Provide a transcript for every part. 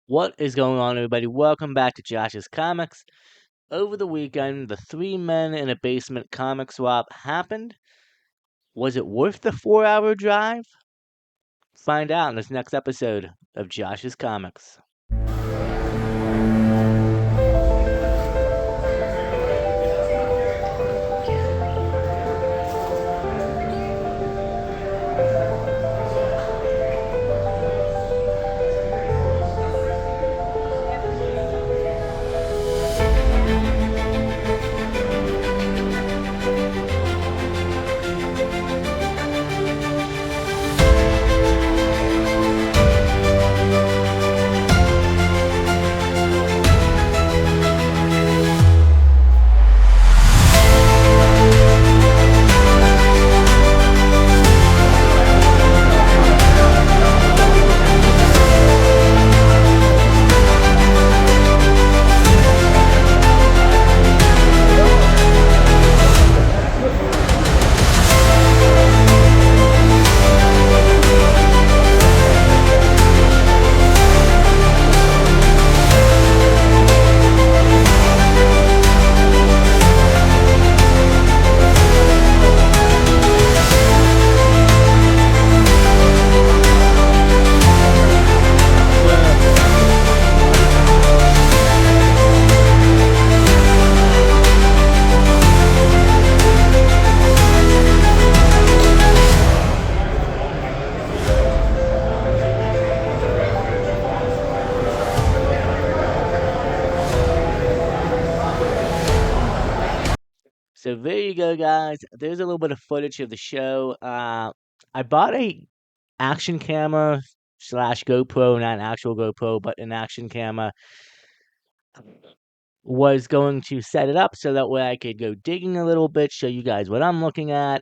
What is going on, everybody? Welcome back to Josh's Comics. Over the weekend, the Three Men in a Basement comic swap happened. Was it worth the 4-hour drive? Find out in this next episode of Josh's Comics. So there you go, guys. There's a little bit of footage of the show. I bought a action camera slash GoPro, not an actual GoPro, but an action camera. Was going to set it up so that way I could go digging a little bit, show you guys what I'm looking at.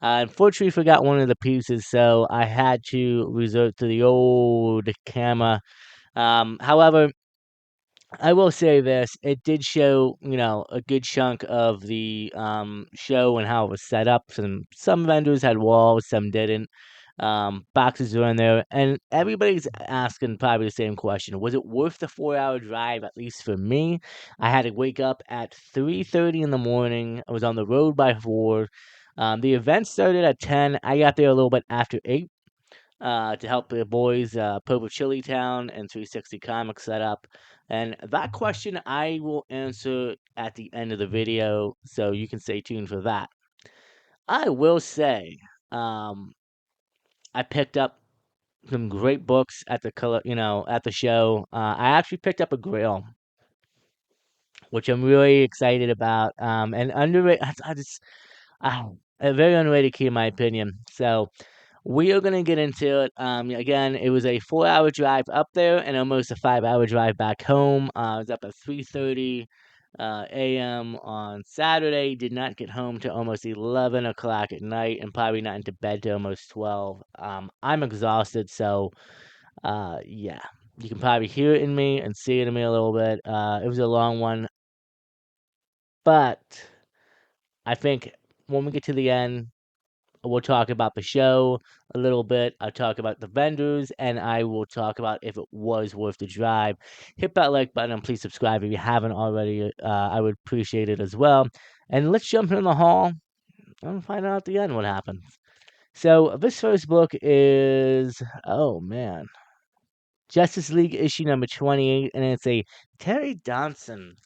Unfortunately, forgot one of the pieces, so I had to resort to the old camera. However, I will say this: it did show, a good chunk of the show and how it was set up. Some vendors had walls, some didn't. Boxes were in there, and everybody's asking probably the same question: was it worth the 4-hour drive? At least for me, I had to wake up at 3:30 in the morning. I was on the road by 4. The event started at 10. I got there a little bit after 8 to help the boys, Popo Chili Town and 360 Comics set up. And that question I will answer at the end of the video, so you can stay tuned for that. I will say, um, I picked up some great books at the at the show. I actually picked up a Grail, which I'm really excited about. And underrated, I just, a very underrated key in my opinion. So we are gonna get into it. Again, it was a 4-hour drive up there and almost a 5-hour drive back home. I was up at 3:30 a.m. on Saturday. Did not get home till almost 11 o'clock at night, and probably not into bed till almost 12. I'm exhausted, so yeah, you can probably hear it in me and see it in me a little bit. It was a long one, but I think when we get to the end, we'll talk about the show a little bit. I'll talk about the vendors, and I will talk about if it was worth the drive. Hit that like button and please subscribe if you haven't already. I would appreciate it as well. And let's jump in the hall and find out at the end what happens. So this first book is, oh man, Justice League issue number 28, and it's a Terry Johnson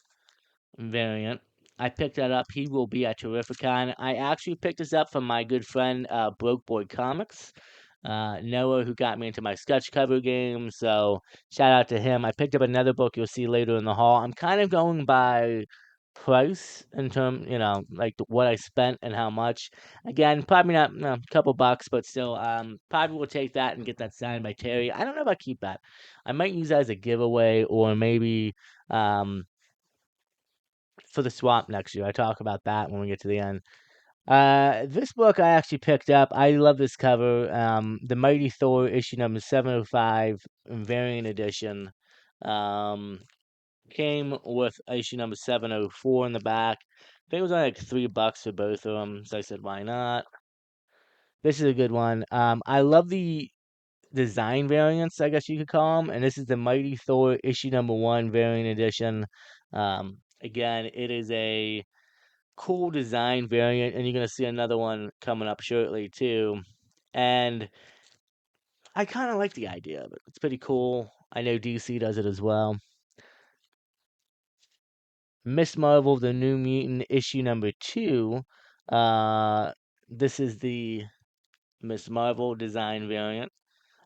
variant. I picked that up. He will be at Terrificon. I actually picked this up from my good friend Broke Boy Comics, Noah, who got me into my sketch cover game. So shout out to him. I picked up another book you'll see later in the haul. I'm kind of going by price in term, like what I spent and how much. Again, probably not a couple bucks, but still, probably will take that and get that signed by Terry. I don't know if I keep that. I might use that as a giveaway or maybe for the swamp next year. I talk about that when we get to the end. This book I actually picked up. I love this cover. The Mighty Thor issue number 705 variant edition. Um, came with issue number 704 in the back. I think it was only like $3 for both of them, so I said, why not? This is a good one. I love design variants, I guess you could call them. And this is the Mighty Thor issue number 1 variant edition. Again, it is a cool design variant, and you're gonna see another one coming up shortly too. And I kind of like the idea of it. It's pretty cool. I know DC does it as well. Miss Marvel, the New Mutant issue number 2. This is the Miss Marvel design variant.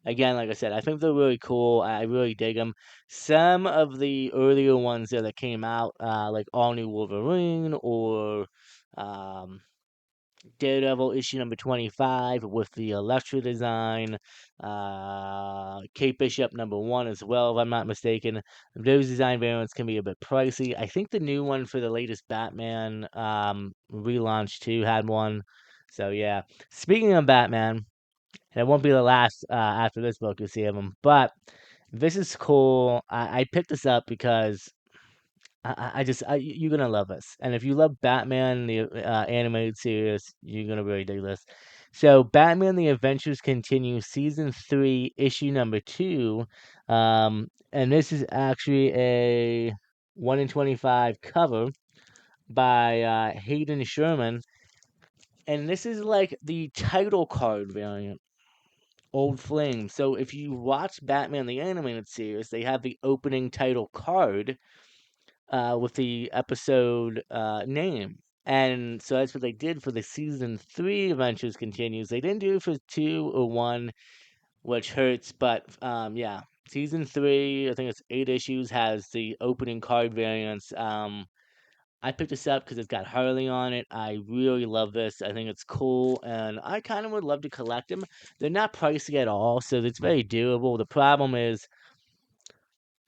Again, like I said, I think they're really cool. I really dig them. Some of the earlier ones that came out, like All New Wolverine or um, Daredevil issue number 25 with the Elektra design, Kate Bishop number 1 as well, if I'm not mistaken. Those design variants can be a bit pricey. I think the new one for the latest Batman relaunch too had one. So yeah. Speaking of Batman, and it won't be the last after this book you'll see of them, but this is cool. I picked this up because you're gonna love this. And if you love Batman, the animated series, you're gonna really dig this. So, Batman: The Adventures Continue, Season 3, Issue Number 2. And this is actually a 1 in 25 cover by Hayden Sherman. And this is like the title card variant. Old Flame. So if you watch Batman the Animated Series, they have the opening title card with the episode name. And so that's what they did for the season 3 Adventures Continues. They didn't do it for 2 or 1, which hurts, but yeah. Season 3, I think it's 8 issues, has the opening card variants. I picked this up because it's got Harley on it. I really love this. I think it's cool, and I kind of would love to collect them. They're not pricey at all, so it's very doable. The problem is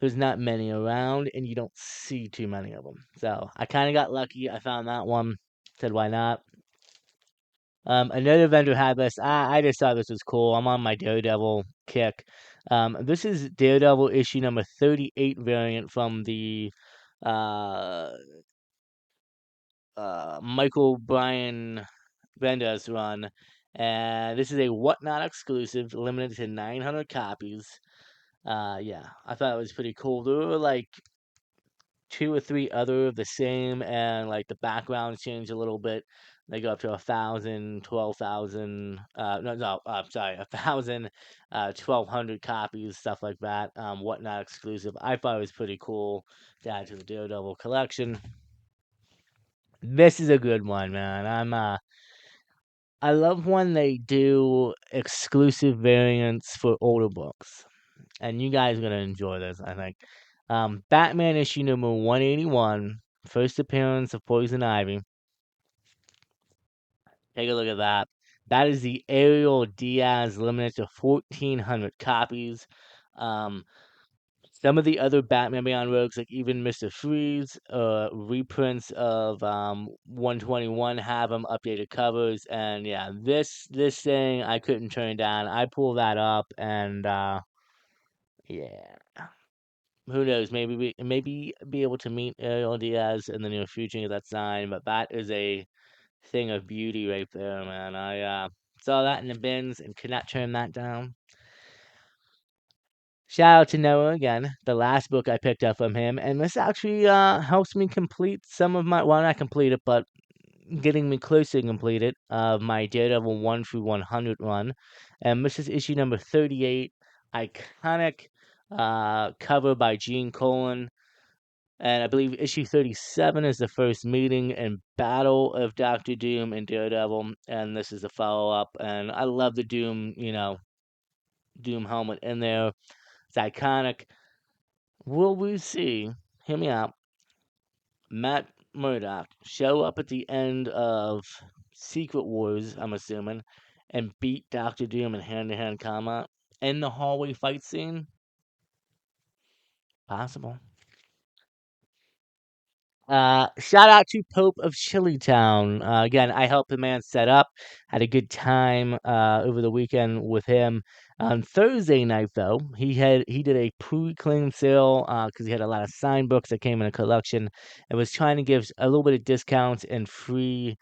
there's not many around, and you don't see too many of them. So I kind of got lucky. I found that one. Said why not? Another vendor had this. I just thought this was cool. I'm on my Daredevil kick. This is Daredevil issue number 38 variant from the uh, Michael Bryan Bendis run. And this is a Whatnot exclusive, limited to 900 copies. Yeah, I thought it was pretty cool. There were like 2 or 3 other of the same, and like the backgrounds change a little bit. They go up to 1,000, 12,000. No, sorry, 1,000, 1,200 copies, stuff like that. Whatnot exclusive. I thought it was pretty cool to add to the Daredevil collection. This is a good one, man. I love when they do exclusive variants for older books. And you guys are gonna enjoy this, I think. Batman issue number 181, first appearance of Poison Ivy. Take a look at that. That is the Ariel Diaz, limited to 1,400 copies. Um, some of the other Batman Beyond Rogues, like even Mr. Freeze, reprints of 121 have them updated covers, and yeah, this thing I couldn't turn down. I pull that up, and yeah, who knows? Maybe be able to meet Ariel Diaz in the near future at that sign, but that is a thing of beauty right there, man. I saw that in the bins and could not turn that down. Shout out to Noah again, the last book I picked up from him, and this actually helps me complete some of my, well, not complete it, but getting me close to complete it, of my Daredevil 1 through 100 run. And this is issue number 38, iconic cover by Gene Colan. And I believe issue 37 is the first meeting and battle of Doctor Doom and Daredevil, and this is the follow up. And I love the Doom, Doom helmet in there. It's iconic. Will we see, hear me out, Matt Murdock show up at the end of Secret Wars, I'm assuming, and beat Doctor Doom in hand to hand combat in the hallway fight scene? Possible. Shout out to Pope of Chillytown. Again, I helped the man set up. Had a good time over the weekend with him. On Thursday night, though, he did a pre-clean sale because he had a lot of signed books that came in a collection, and was trying to give a little bit of discounts and free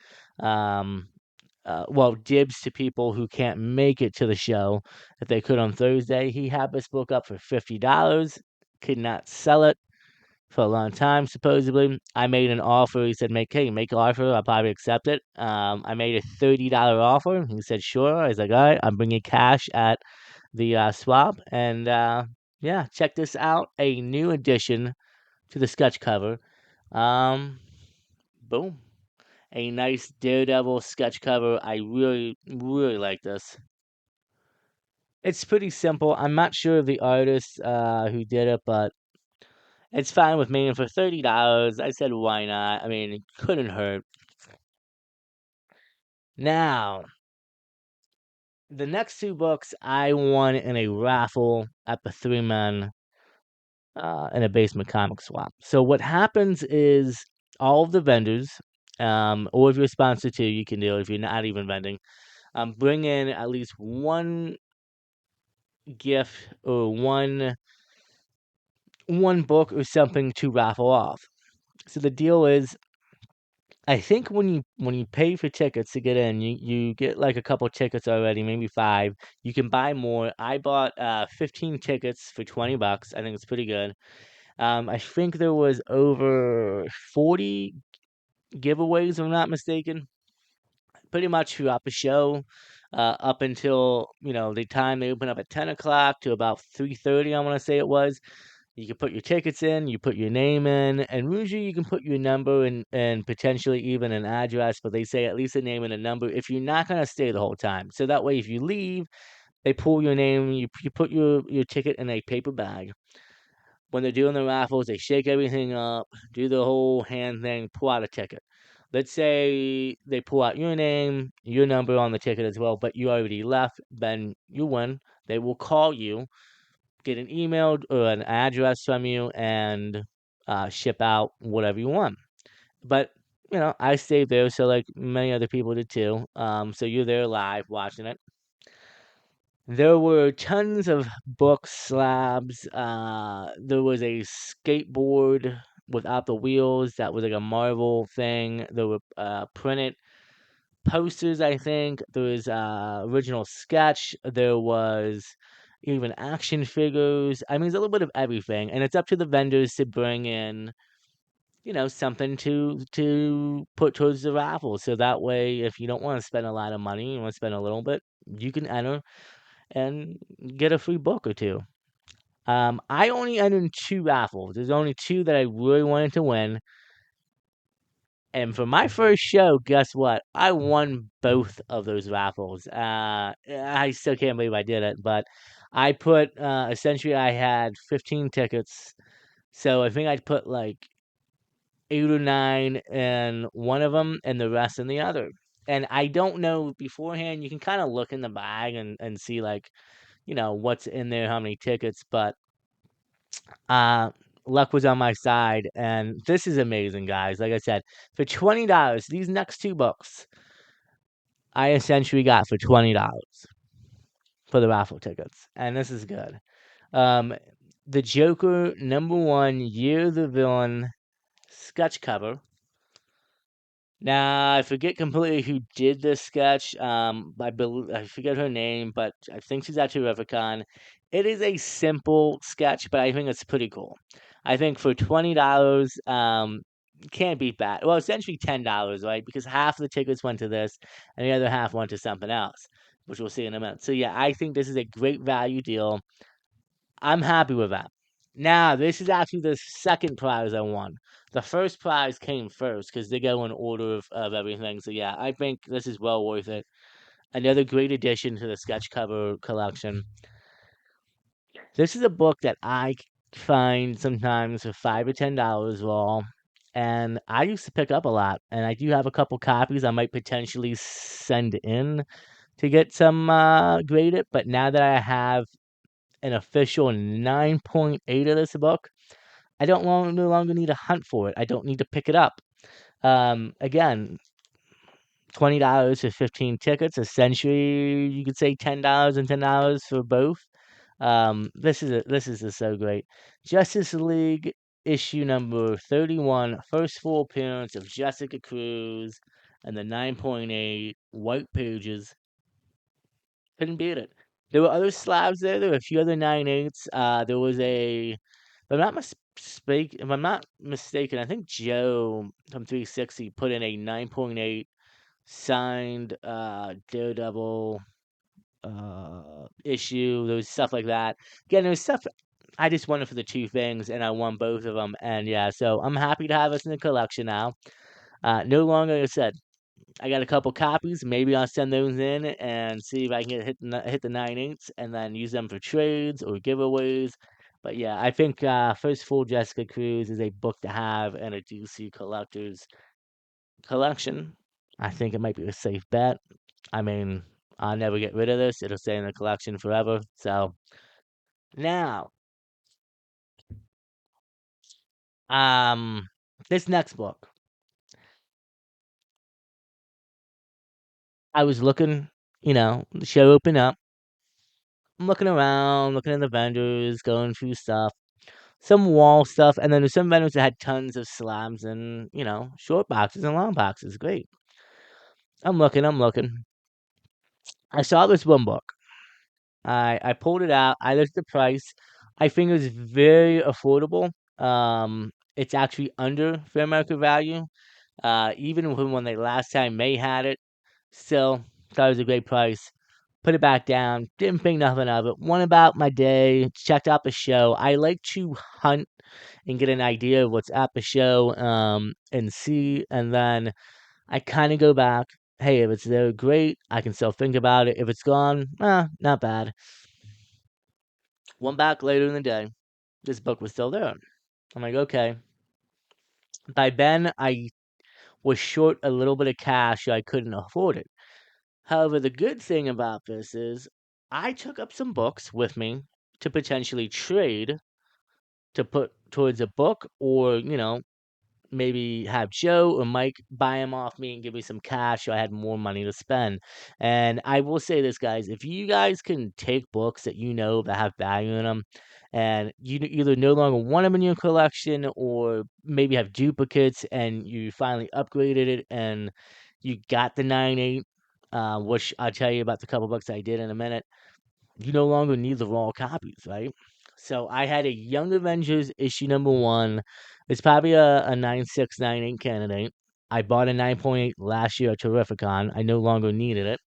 dibs to people who can't make it to the show if they could on Thursday. He had this book up for $50, could not sell it for a long time, supposedly. I made an offer. He said, make an offer. I'll probably accept it. I made a $30 offer. He said, sure. I was like, all right, I'm bringing cash at the swap. And yeah, check this out. A new addition to the sketch cover. Um, Boom. A nice Daredevil sketch cover. I really, really like this. It's pretty simple. I'm not sure of the artist who did it, but it's fine with me. And for $30, I said, why not? I mean, it couldn't hurt. Now, the next two books I won in a raffle at the Three Men in a basement comic swap. So what happens is all of the vendors, or if you're sponsored too, you can do it if you're not even vending, bring in at least one gift or one book or something to raffle off. So the deal is, I think when you pay for tickets to get in, you get like a couple tickets already, maybe 5. You can buy more. I bought 15 tickets for $20. I think it's pretty good. I think there was over 40 giveaways, if I'm not mistaken, pretty much throughout the show, up until the time they open up at 10 o'clock to about 3:30. I want to say it was. You can put your tickets in, you put your name in, and usually you can put your number and potentially even an address, but they say at least a name and a number if you're not going to stay the whole time. So that way, if you leave, they pull your name, you put your ticket in a paper bag. When they're doing the raffles, they shake everything up, do the whole hand thing, pull out a ticket. Let's say they pull out your name, your number on the ticket as well, but you already left, then you win. They will call you, get an email or an address from you, and ship out whatever you want. But I stayed there, so like many other people did too. So you're there live watching it. There were tons of book slabs. There was a skateboard without the wheels that was like a Marvel thing. There were printed posters, I think. There was original sketch. There was even action figures. I mean, there's a little bit of everything, and it's up to the vendors to bring in, something to put towards the raffle. So that way, if you don't want to spend a lot of money, you want to spend a little bit, you can enter and get a free book or two. I only entered in 2 raffles. There's only 2 that I really wanted to win. And for my first show, guess what? I won both of those raffles. I still can't believe I did it, but I put essentially I had 15 tickets, so I think I'd put like 8 or 9 in one of them and the rest in the other. And I don't know beforehand. You can kind of look in the bag and see like what's in there, how many tickets, but uh luck was on my side, and this is amazing, guys. Like I said, for $20, these next 2 books I essentially got for $20 for the raffle tickets, and this is good. Um, the Joker #1 Year of the Villain sketch cover. Now I forget completely who did this sketch. I forget her name, but I think she's at Terrificon. It is a simple sketch, but I think it's pretty cool. I think for $20, can't beat that. Well, essentially $10, right? Because half the tickets went to this, and the other half went to something else, which we'll see in a minute. So yeah, I think this is a great value deal. I'm happy with that. Now, this is actually the second prize I won. The first prize came first because they go in order of everything. So yeah, I think this is well worth it. Another great addition to the sketch cover collection. This is a book that I find sometimes for $5 or $10 raw, and I used to pick up a lot. And I do have a couple copies I might potentially send in to get some graded. But now that I have an official 9.8 of this book, I no longer need to hunt for it. I don't need to pick it up. Again, $20 for 15 tickets. Essentially, you could say $10 and $10 for both. This is just so great. Justice League issue number 31, first full appearance of Jessica Cruz and the 9.8. white pages. Couldn't beat it. There were other slabs there. There were a few other 9/8s. There was if I'm not mistaken, I think Joe from 360 put in a 9.8 signed Daredevil issue. There was stuff like that. Again, there was stuff I just wanted for the two things, and I won both of them. And yeah, so I'm happy to have us in the collection now. No longer, like I said, I got a couple copies. Maybe I'll send those in and see if I can hit the 9/8s and then use them for trades or giveaways. But yeah, I think First Full Jessica Cruz is a book to have in a DC collector's collection. I think it might be a safe bet. I mean, I'll never get rid of this. It'll stay in the collection forever. So now, um, this next book, I was looking, the show opened up. I'm looking around, looking at the vendors, going through stuff, some wall stuff, and then there's some vendors that had tons of slabs and, short boxes and long boxes. Great. I'm looking. I saw this one book. I pulled it out. I looked at the price. I think it was very affordable. It's actually under fair market value. Even when they last time May had it, still thought it was a great price. Put it back down. Didn't think nothing of it. Went about my day. Checked out the show. I like to hunt and get an idea of what's at the show, and see, and then I kind of go back. Hey, if it's there, great. I can still think about it. If it's gone, not bad. Went back later in the day. This book was still there. I'm like, okay. By then, I was short a little bit of cash, so I couldn't afford it. However, the good thing about this is I took up some books with me to potentially trade to put towards a book, or, maybe have Joe or Mike buy them off me and give me some cash so I had more money to spend. And I will say this, guys, if you guys can take books that that have value in them, and you either no longer want them in your collection or maybe have duplicates and you finally upgraded it and you got the 9/8, which I'll tell you about the couple books I did in a minute, you no longer need the raw copies, right? So I had a Young Avengers issue number one. It's probably a 9.6, 9.8 candidate. I bought a 9.8 last year at Terrificon. I no longer needed it.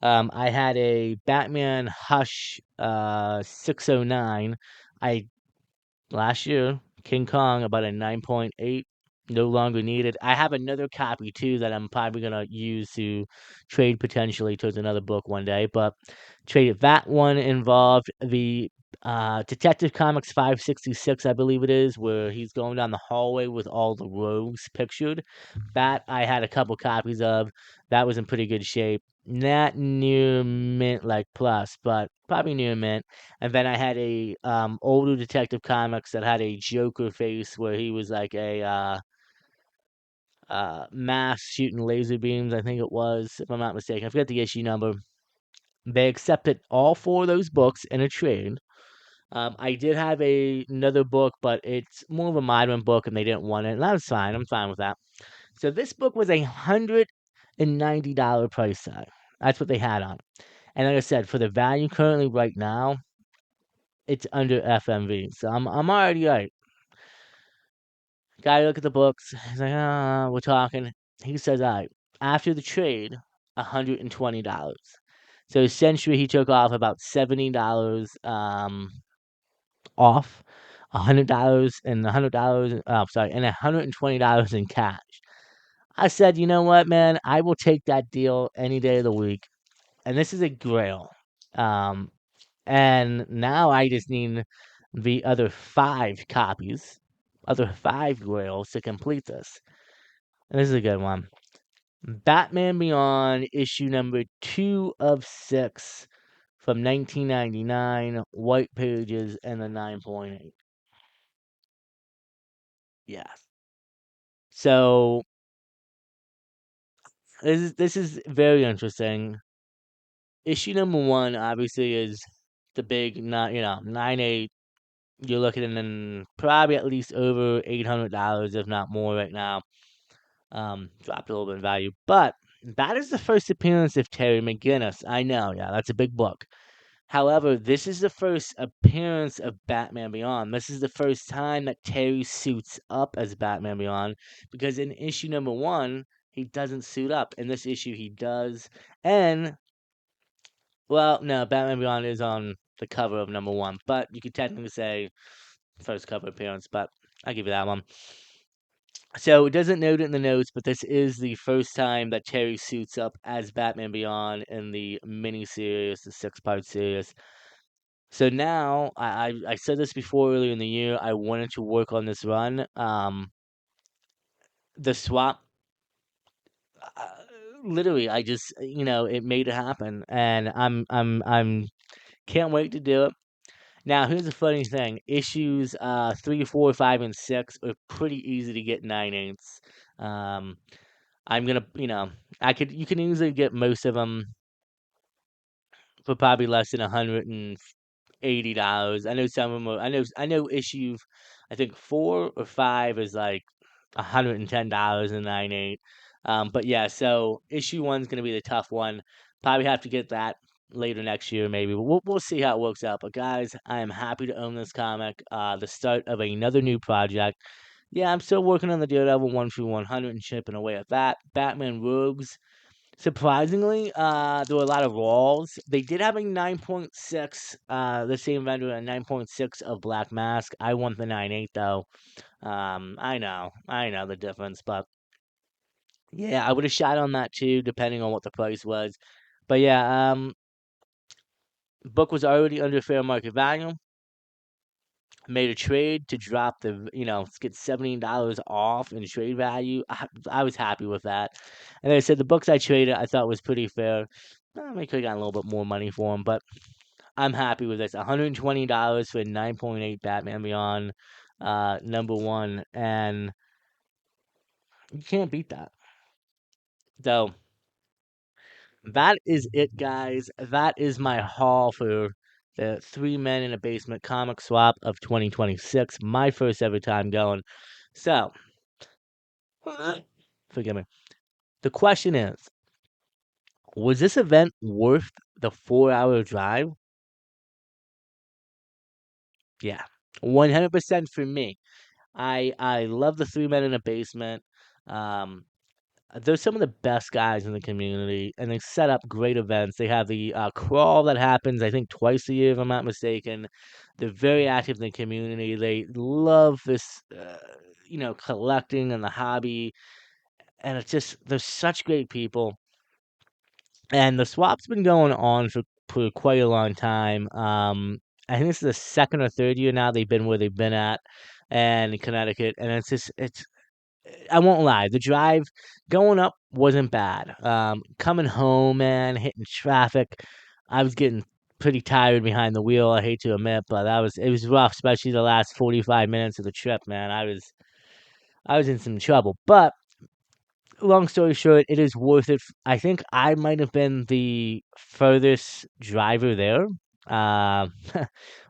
I had a Batman Hush 609. I last year, King Kong about a 9.8, no longer needed. I have another copy too that I'm probably gonna use to trade potentially towards another book one day, but traded that one involved the Detective Comics 566, I believe it is, where he's going down the hallway with all the rogues pictured. That I had a couple copies of. That was in pretty good shape. Not near mint like plus, but probably near mint. And then I had a older Detective Comics that had a Joker face where he was like a mask shooting laser beams, I think it was, if I'm not mistaken. I forget the issue number. They accepted all four of those books in a trade. I did have another book, but it's more of a modern book, and they didn't want it, and that was fine. I'm fine with that. So this book was $190 price tag. That's what they had on. And like I said, for the value currently right now, it's under FMV. So I'm already right. Guy look at the books. He's like, we're talking. He says, all right, after the trade, $120. So essentially, he took off about $70 off, $100 and $100. Oh, sorry, and $120 in cash. I said, you know what, man? I will take that deal any day of the week. And this is a grail. Um, and now I just need the other five grails to complete this. And this is a good one. Batman Beyond, issue number 2 of 6 from 1999, white pages and the 9.8. Yes. So this is very interesting. Issue number 1 obviously is the big, not 9.8. You're looking in probably at least over $800, if not more, right now. Dropped a little bit in value, but that is the first appearance of Terry McGinnis. I know, yeah, that's a big book. However, this is the first appearance of Batman Beyond. This is the first time that Terry suits up as Batman Beyond, because in issue number 1, he doesn't suit up. In this issue, he does. And, well, no, Batman Beyond is on the cover of number 1, but you could technically say first cover appearance, but I'll give you that one. So it doesn't note it in the notes, but this is the first time that Terry suits up as Batman Beyond in the miniseries, the 6-part series. So now, I said this before earlier in the year, I wanted to work on this run. The swap, uh, literally, I just, it made it happen, and I'm can't wait to do it. Now, here's the funny thing: issues 3, 4, 5, and 6 are pretty easy to get 9/8. Um, I'm gonna, you can easily get most of them for probably less than $180. I know some of them are. I know issue, I think 4 or 5 is like $110 and 9/8. But yeah, so issue 1's gonna be the tough one. Probably have to get that later next year, maybe. But we'll see how it works out. But guys, I am happy to own this comic. The start of another new project. Yeah, I'm still working on the Daredevil 1/100 and chipping away at that. Batman Rogues. Surprisingly, there were a lot of rolls. They did have a 9.6, the same vendor, a 9.6 of Black Mask. I want the 9/8 though. I know the difference, but yeah, I would have shot on that too, depending on what the price was. But yeah, book was already under fair market value. Made a trade to drop get $17 off in trade value. I was happy with that. And like I said, the books I traded I thought was pretty fair. I could have gotten a little bit more money for them, but I'm happy with this. $120 for 9.8 Batman Beyond, number 1, and you can't beat that. So that is it, guys. That is my haul for the Three Men in a Basement comic swap of 2026. My first ever time going. So, forgive me. The question is, was this event worth the 4-hour drive? Yeah, 100% for me. I love the Three Men in a Basement. Um, they're some of the best guys in the community, and they set up great events. They have the crawl that happens, I think, twice a year, if I'm not mistaken. They're very active in the community. They love this, collecting and the hobby, and it's just they're such great people. And the swap's been going on for quite a long time. I think this is the second or third year now they've been where they've been at, and in Connecticut, and it's I won't lie, the drive going up wasn't bad. Coming home, man, hitting traffic, I was getting pretty tired behind the wheel. I hate to admit, but it was rough, especially the last 45 minutes of the trip, man. I was in some trouble, but long story short, it is worth it. I think I might have been the furthest driver there. Um,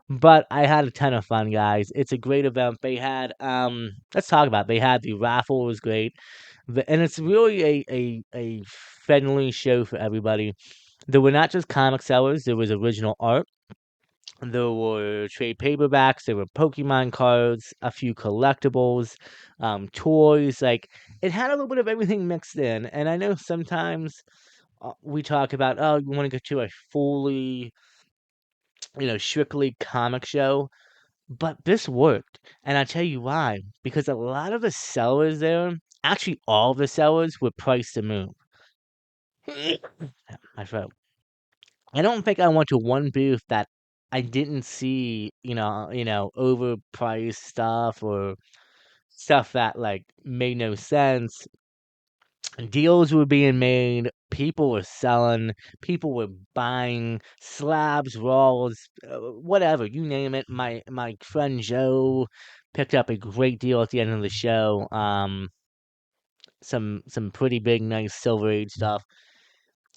but I had a ton of fun, guys. It's a great event. They had let's talk about it. They had the raffle was great. And it's really a friendly show for everybody. There were not just comic sellers, there was original art. There were trade paperbacks, there were Pokemon cards, a few collectibles, toys. Like, it had a little bit of everything mixed in. And I know sometimes we talk about, oh, you want to go to a fully, strictly comic show. But this worked. And I'll tell you why. Because a lot of the sellers there, actually all the sellers, were priced to move. My throat. I don't think I went to one booth that I didn't see, overpriced stuff or stuff that like made no sense. Deals were being made, people were selling, people were buying slabs, rolls, whatever, you name it. My friend Joe picked up a great deal at the end of the show. Some pretty big, nice Silver Age stuff.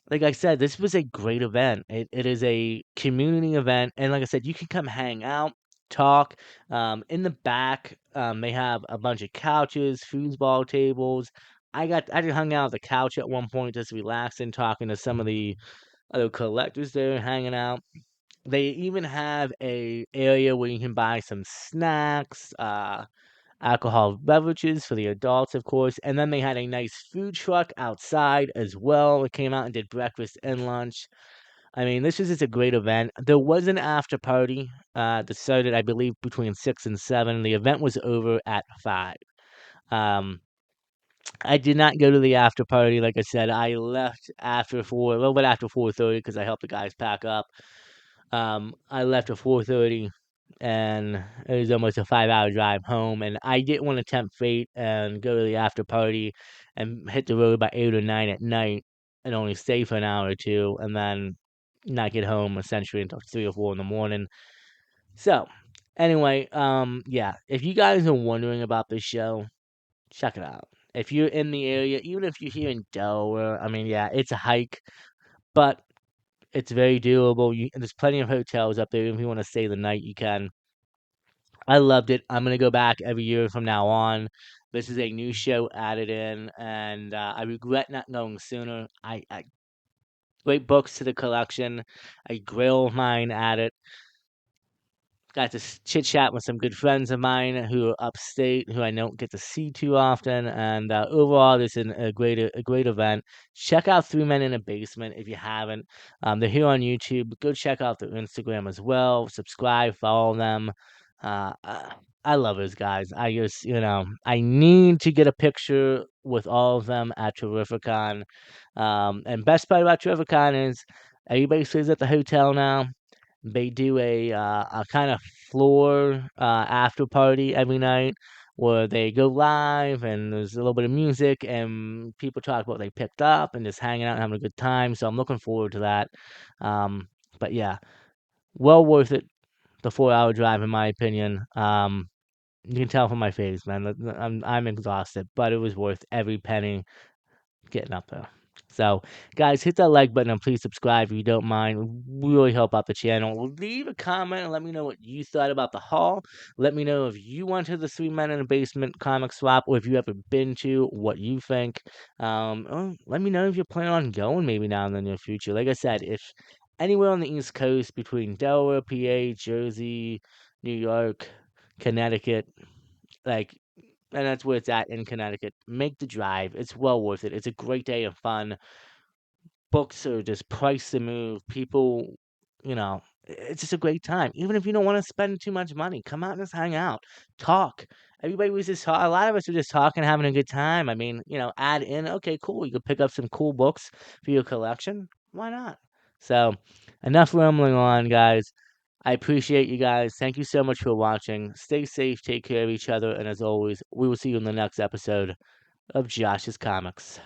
Like I said, this was a great event. It is a community event, and like I said, you can come hang out, talk. In the back, they have a bunch of couches, foosball tables, I just hung out on the couch at one point, just relaxing, talking to some of the other collectors there, hanging out. They even have a area where you can buy some snacks, alcohol beverages for the adults, of course, and then they had a nice food truck outside as well. It came out and did breakfast and lunch. I mean, this was just a great event. There was an after party that started, I believe, between 6 and 7. The event was over at 5. Um, I did not go to the after party. Like I said, I left after 4, a little bit after 4:30 because I helped the guys pack up. I left at 4:30, and it was almost a 5-hour drive home. And I didn't want to tempt fate and go to the after party and hit the road by 8 or 9 at night and only stay for an hour or two, and then not get home essentially until 3 or 4 in the morning. So, anyway, yeah, if you guys are wondering about this show, check it out. If you're in the area, even if you're here in Delaware, I mean, yeah, it's a hike, but it's very doable. There's plenty of hotels up there. If you want to stay the night, you can. I loved it. I'm gonna go back every year from now on. This is a new show added in, and I regret not going sooner. I great books to the collection. A grail of mine added. Got to chit chat with some good friends of mine who are upstate, who I don't get to see too often. And overall, this is a great event. Check out Three Men in a Basement if you haven't. They're here on YouTube. Go check out their Instagram as well. Subscribe, follow them. I love those guys. I just, I need to get a picture with all of them at Terrificon. And best part about Terrificon is everybody stays at the hotel now. They do a kind of floor after party every night where they go live and there's a little bit of music and people talk about what they picked up and just hanging out and having a good time. So I'm looking forward to that. Um, but yeah, well worth it. The 4-hour drive, in my opinion. You can tell from my face, man. I'm exhausted, but it was worth every penny getting up there. So, guys, hit that like button and please subscribe if you don't mind. It would really help out the channel. Leave a comment and let me know what you thought about the haul. Let me know if you went to the Three Men in a Basement comic swap or if you ever been to, what you think. Let me know if you're planning on going maybe now in the near future. Like I said, if anywhere on the East Coast between Delaware, PA, Jersey, New York, Connecticut, like, and that's where it's at in Connecticut. Make the drive. It's well worth it. It's a great day of fun. Books are just priced to move. People, it's just a great time. Even if you don't want to spend too much money, come out and just hang out, talk. Everybody was just a lot of us were just talking, having a good time. I mean, add in, okay, cool. You could pick up some cool books for your collection. Why not? So, enough rambling on, guys. I appreciate you guys. Thank you so much for watching. Stay safe, take care of each other, and as always, we will see you in the next episode of Josh's Comics.